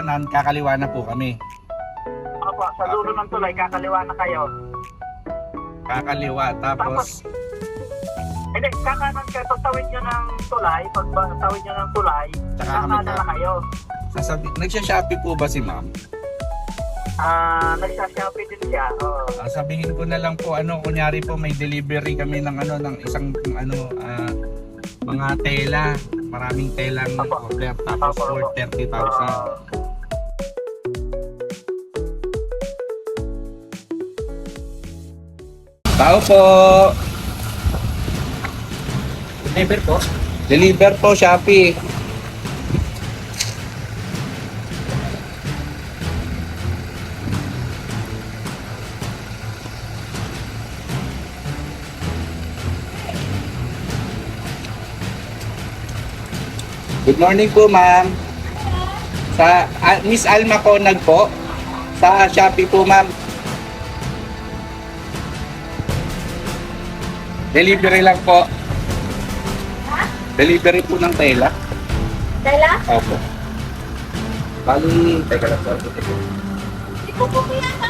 kanan, kakaliwa na po kami. Opo, sa dulo ng tulay, kakaliwa na kayo. Kakaliwa, tapos... Hindi, kakanan kayo. Pag tawid nyo ng tulay, Tsaka kami kakanan na kayo. Nagsya-Shopee po ba si ma'am? Nagsashopee din siya. Oo. Sabihin ko na lang po, kunyari po may delivery kami ng ng isang mga tela, maraming telang order, tapos for 30,000. Tao po. Deliver po? Deliver po, Shopee. Good morning po, ma'am. Sa Miss Alma Conag po. Sa Shopee po, ma'am. Delivery lang po. Delivery po ng tela. Tela? Opo. Bali, teka lang po. Hindi po po yata.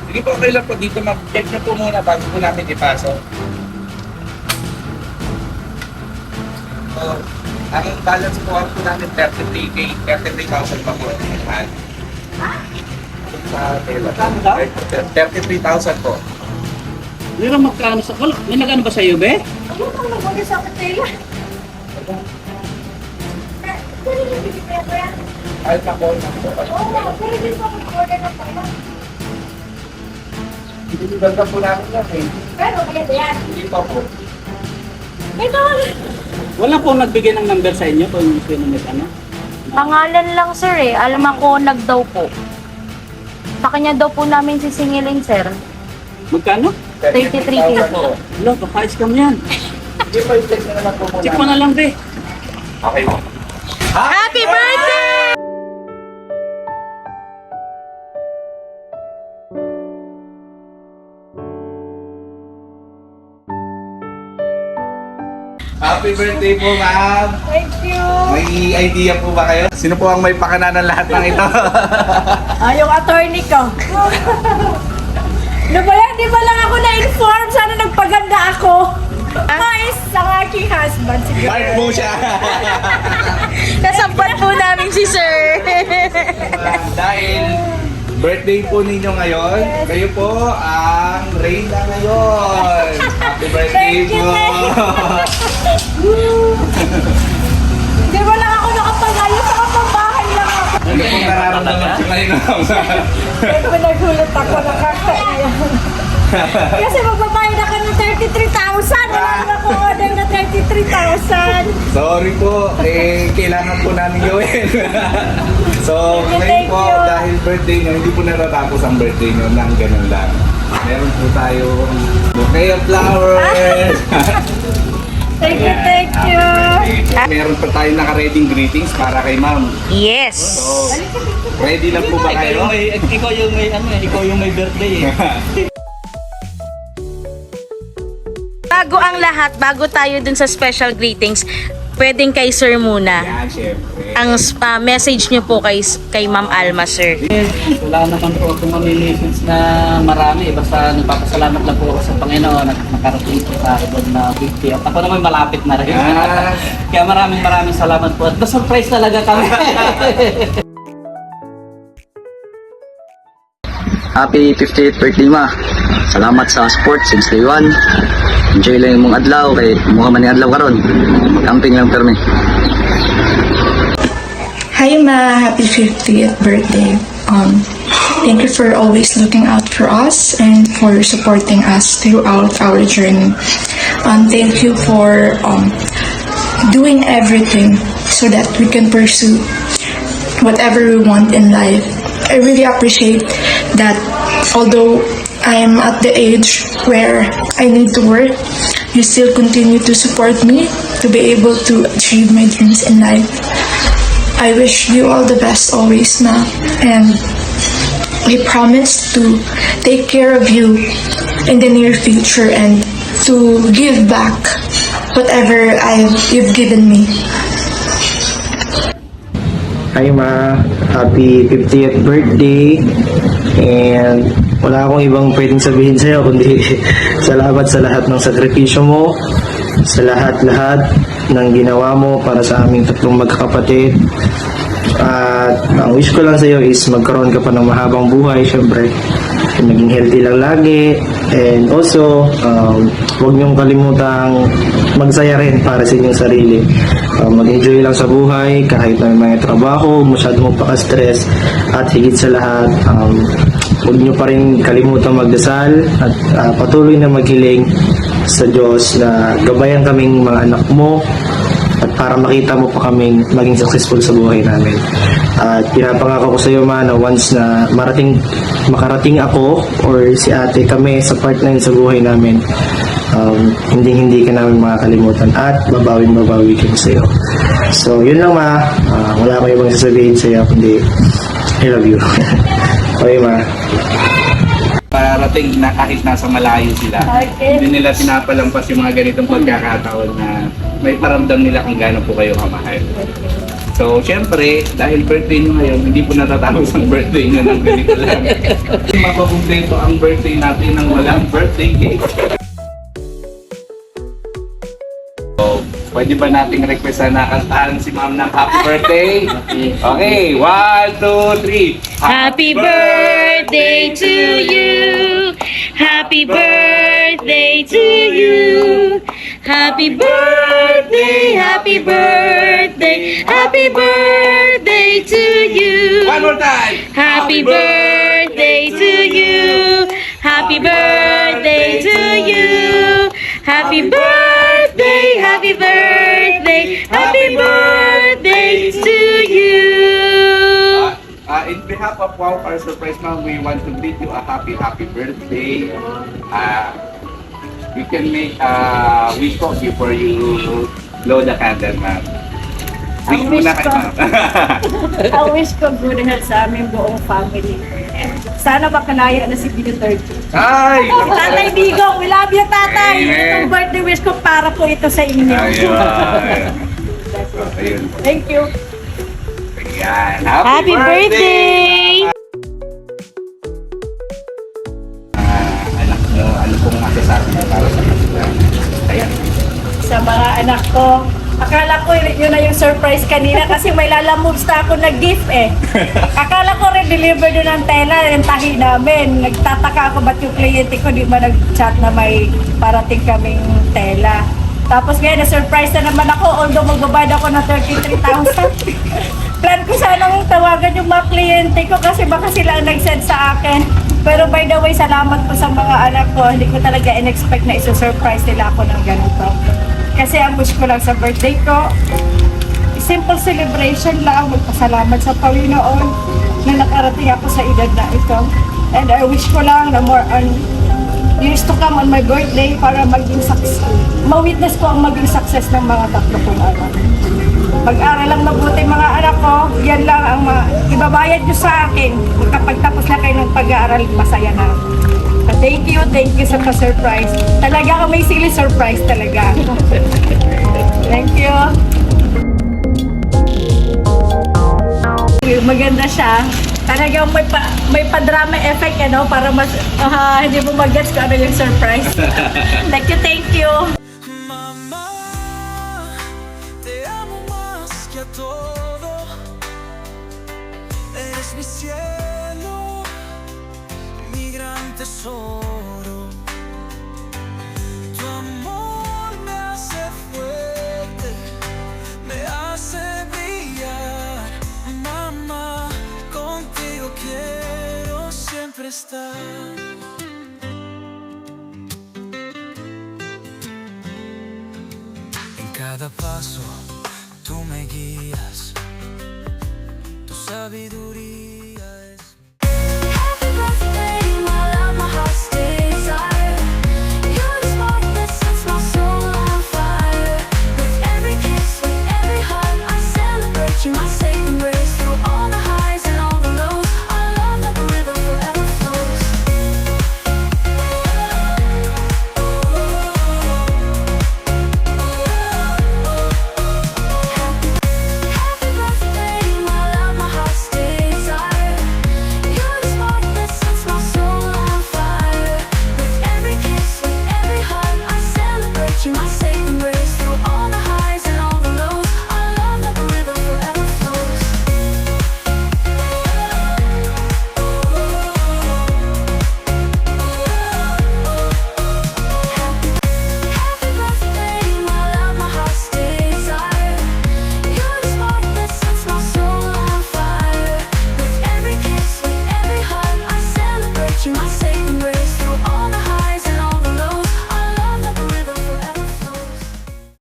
Sige po, okay lang po dito. Mag-check nyo po muna bago po namin ipasok. So, ang balance po po namin 33K, 33,000 pa po. Sa tela. 33,000 po. Pero magkano sa... Wala, may nagano ba sa iyo, be? Ano kang nag-order sa tela? Pwede din bibigyan ko yan. Alpha po na po. Oo, pwede din po mag-order ng tela. Hindi ganda po namin yan eh. Pero maganda yan. Hindi pa po. Ito, Wala pong nagbigay ng number sa inyo kung sino may ano? Pangalan lang sir eh, Alma Conag daw po. Sa kanya daw po namin sisingilin sir. Magkano? 33K po. Wala, baka scam yan. Hindi pa i-check na naman po muna. Check mo na lang, be. Okay po. Happy birthday! Happy birthday po, ma'am! thank you. May idea po ba kayo? Sino po ang may pakana ng lahat ng ito? Yung attorney ko. Ano ba yan? Di ba lang ako na-inform? Sana nagpaganda ako. Guys, ang aking husband. Sige. Mark po siya! Kasampat po namin si sir. Dahil birthday po ninyo ngayon, kayo po ang reyna ngayon! Happy birthday Thank you, po! Di ba lang ako nakapag-ayos? Sa kapambahay lang ako. Ano pong nararamdaman siya ngayon? Ito nagulat ako, nakakaiyak. Kasi magbabayad ako ng 33,000. Wala na ako order na 33,000. Sorry po, kailangan po namin gawin. So, ngayon Thank po, you. dahil birthday nyo, hindi po natatapos ang birthday nyo ng ganun lang. Meron po tayo bouquet of flowers. Thank you, thank you. Meron pa tayo naka-reading greetings para kay ma'am. Yes. So, ready lang po ba kayo? Ikaw yung may birthday eh. Bago ang lahat, bago tayo dun sa special greetings, pwedeng kay sir muna. Yan, syempre. Ang message niyo po kay Ma'am Alma, sir. Wala naman po akong mamimessages na marami. Basta nagpapasalamat lang po ako sa Panginoon at nakarating po sa ibon na big deal. Ako naman malapit na rin. Ah. Kaya maraming salamat po. At na-surprise talaga kami. Happy 58th birthday, ma. Salamat sa support since day one. Enjoy lang yung mong adlaw kay mukha man yung adlaw karon. Camping lang permi. Hi Ma, happy 50th birthday. Thank you for always looking out for us and for supporting us throughout our journey. Thank you for doing everything so that we can pursue whatever we want in life. I really appreciate that although I am at the age where I need to work, you still continue to support me to be able to achieve my dreams in life. I wish you all the best always, Ma. And I promise to take care of you in the near future and to give back whatever you've given me. Hi Ma, happy 50th birthday. And wala akong ibang pwedeng sabihin sa'yo kundi salamat sa lahat ng sakripisyo mo, sa lahat-lahat ng ginawa mo para sa aming tatlong magkakapatid. At ang wish ko lang sa'yo is magkaroon ka pa ng mahabang buhay, syempre. Maging healthy lang lagi. And also, huwag niyong kalimutang magsaya rin para sa inyong sarili. Mag-enjoy lang sa buhay kahit na may mga trabaho, masyado mo pa-stress. At higit sa lahat, huwag niyo pa rin kalimutang magdasal at patuloy na maghiling sa Diyos na gabayan kaming mga anak mo at para makita mo pa kaming maging successful sa buhay namin. At pinapangako ko sa iyo Ma na once na makarating ako or si ate kami sa part na yun sa buhay namin, hindi ka namin makakalimutan at babawi kami sa iyo. So yun lang Ma, wala akong ibang sasabihin sa iyo kundi I love you. Okay Ma. Parating na kahit nasa malayo sila, Okay. hindi nila pinapalampas yung mga ganitong pagkakataon na may paramdam nila kung gaano po kayo kamahal. So, syempre, dahil birthday nyo ngayon, hindi po natatapos ang birthday nyo ng ganito lang. Mapapumpleto ang birthday natin ng walang birthday cake. So, pwede ba nating requestan na kantahan si Ma'am ng happy birthday? Okay, 1, 2, 3. Happy birthday to you. Happy birthday to you. Happy birthday, happy birthday, happy birthday to you. One more time. Happy birthday to you. Happy birthday to you. Happy birthday, happy birthday, happy birthday to you. In behalf of Wow Our Surprise Ma'am, we want to bid you a happy birthday. You can make a wish po before you blow the candle, Ma'am. Wish muna kayo, Ma'am. Ang wish ko good health sa aming buong family. Sana makanaya na si Bido 30. Ay! Tatay Bigo, we love you, Tatay! Amen. Itong birthday wish ko para po ito sa inyo. Ayun. Ayun. Thank you. Ayan. Happy birthday! Anak mo, ano pong masasabi mo para sa kanila? Ayan. Sa mga anak ko, akala ko yun na yung surprise kanina kasi may lalamoves na ako nag-gift eh. Akala ko rin deliver doon ng tela, yung tahi namin. Nagtataka ako ba't yung kliyente ko di ba nag-chat na may parating kaming tela. Tapos ngayon, na-surprise na naman ako, although magbabayad ako ng 33,000. Plan ko sanang tawagan yung mga kliyente ko kasi baka sila ang nag-send sa akin. Pero by the way, salamat po sa mga anak ko. Hindi ko talaga in-expect na iso-surprise nila ako ng ganito. Kasi ang wish ko lang sa birthday ko, simple celebration lang, magpasalamat sa Panginoon na nakarating ako sa edad na ito. And I wish ko lang na more on years to come on my birthday para maging success. Ma-witness ko ang maging success ng mga tatlo kong anak. Mag-aral lang mabuti mga anak ko, yan lang ang ibabayad nyo sa akin. Kapag tapos na kayo ng pag-aaral, masaya na. Thank you sa pa-surprise. Talaga may silly surprise talaga. Thank you. Maganda siya. Talagang may pa-drama effect para mas hindi mo mag-gets kung ano yung surprise. Thank you. Mamá, te amo más que a todo. Eres mi cielo, mi gran tesoro. Tu amor me hace fuerte, me hace brillar. Mamá, contigo quiero siempre estar. En cada paso tú me guías, tu sabiduría